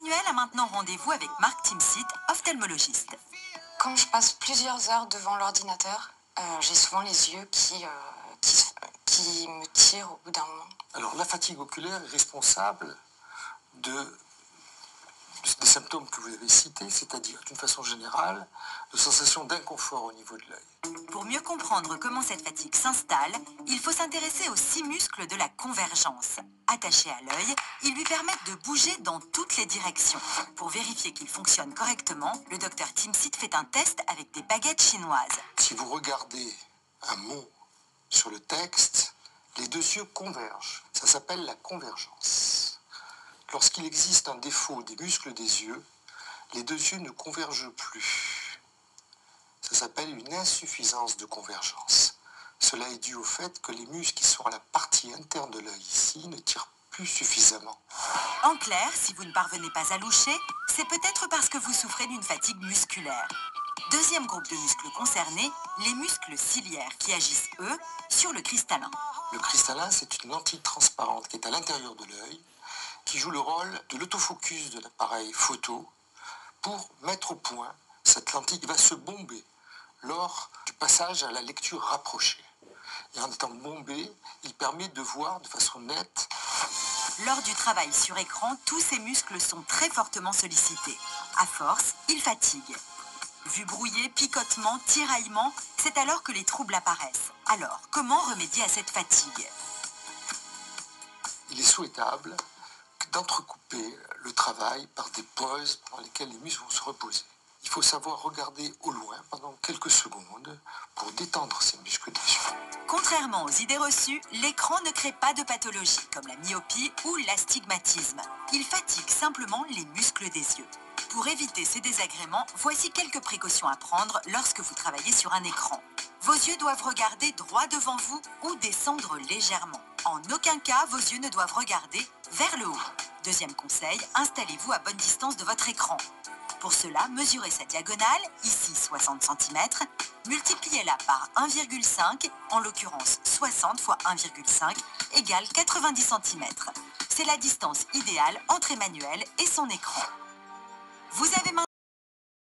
Manuel a maintenant rendez-vous avec Marc Timsit, ophtalmologiste. Quand je passe plusieurs heures devant l'ordinateur, j'ai souvent les yeux qui me tirent au bout d'un moment. Alors la fatigue oculaire est responsable des symptômes que vous avez cités, c'est-à-dire d'une façon générale, de sensations d'inconfort au niveau de l'œil. Pour mieux comprendre comment cette fatigue s'installe, il faut s'intéresser aux 6 muscles de la convergence. Attachés à l'œil, ils lui permettent de bouger dans toutes les directions. Pour vérifier qu'ils fonctionnent correctement, le docteur Timsit fait un test avec des baguettes chinoises. Si vous regardez un mot sur le texte, les deux yeux convergent. Ça s'appelle la convergence. Lorsqu'il existe un défaut des muscles des yeux, les deux yeux ne convergent plus. Ça s'appelle une insuffisance de convergence. Cela est dû au fait que les muscles qui sont à la partie interne de l'œil ici ne tirent plus suffisamment. En clair, si vous ne parvenez pas à loucher, c'est peut-être parce que vous souffrez d'une fatigue musculaire. Deuxième groupe de muscles concernés, les muscles ciliaires qui agissent, eux, sur le cristallin. Le cristallin, c'est une lentille transparente qui est à l'intérieur de l'œil, qui joue le rôle de l'autofocus de l'appareil photo pour mettre au point cette lentille qui va se bomber lors du passage à la lecture rapprochée. Et en étant bombé, il permet de voir de façon nette. Lors du travail sur écran, tous ces muscles sont très fortement sollicités. À force, ils fatiguent. Vue brouillée, picotement, tiraillement, c'est alors que les troubles apparaissent. Alors, comment remédier à cette fatigue? Il est souhaitable d'entrecouper le travail par des pauses pendant lesquelles les muscles vont se reposer. Il faut savoir regarder au loin pendant quelques secondes pour détendre ces muscles des yeux. Contrairement aux idées reçues, l'écran ne crée pas de pathologie, comme la myopie ou l'astigmatisme. Il fatigue simplement les muscles des yeux. Pour éviter ces désagréments, voici quelques précautions à prendre lorsque vous travaillez sur un écran. Vos yeux doivent regarder droit devant vous ou descendre légèrement. En aucun cas, vos yeux ne doivent regarder vers le haut. Deuxième conseil, installez-vous à bonne distance de votre écran. Pour cela, mesurez sa diagonale, ici 60 cm, multipliez-la par 1,5, en l'occurrence 60 x 1,5 égale 90 cm. C'est la distance idéale entre Emmanuel et son écran. Vous avez maintenant